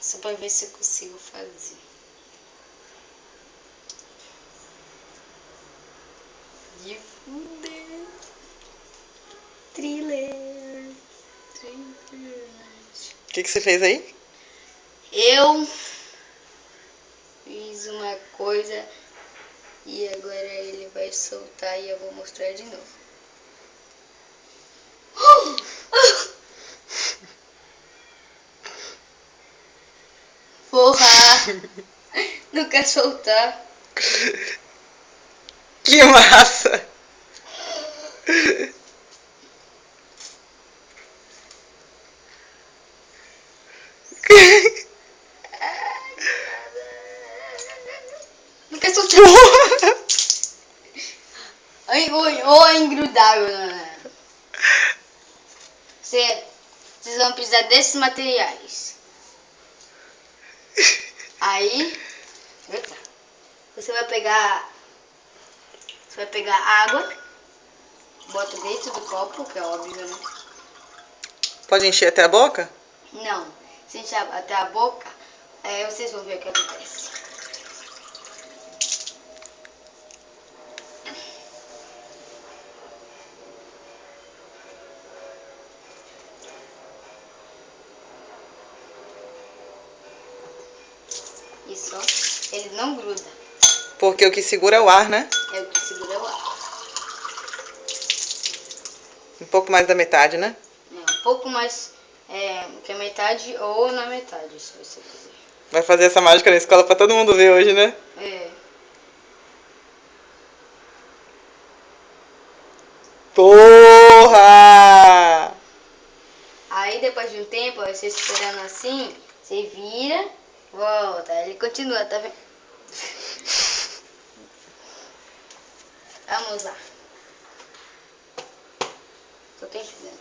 Só pra ver se eu consigo fazer. De fuder. Thriller. O que você fez aí? Eu fiz uma coisa e agora ele vai soltar e eu vou mostrar de novo. Porra! Não quer soltar. Que massa! Não quer soltar. Ou é engrudável, né? Vocês vão precisar desses materiais. Aí, eita, você vai pegar água, bota dentro do copo, que é óbvio, né? Pode encher até a boca? Não, se encher até a boca, aí vocês vão ver o que acontece. Isso, ó, ele não gruda. Porque o que segura é o ar, né? É o que segura o ar. Um pouco mais da metade, né? É, um pouco mais que a metade ou na metade, se você quiser. Vai fazer essa mágica na escola pra todo mundo ver hoje, né? É. Porra! Aí depois de um tempo, ó, você esperando assim, você vira, volta, ele continua, tá vendo? Vamos lá. Tô tentando.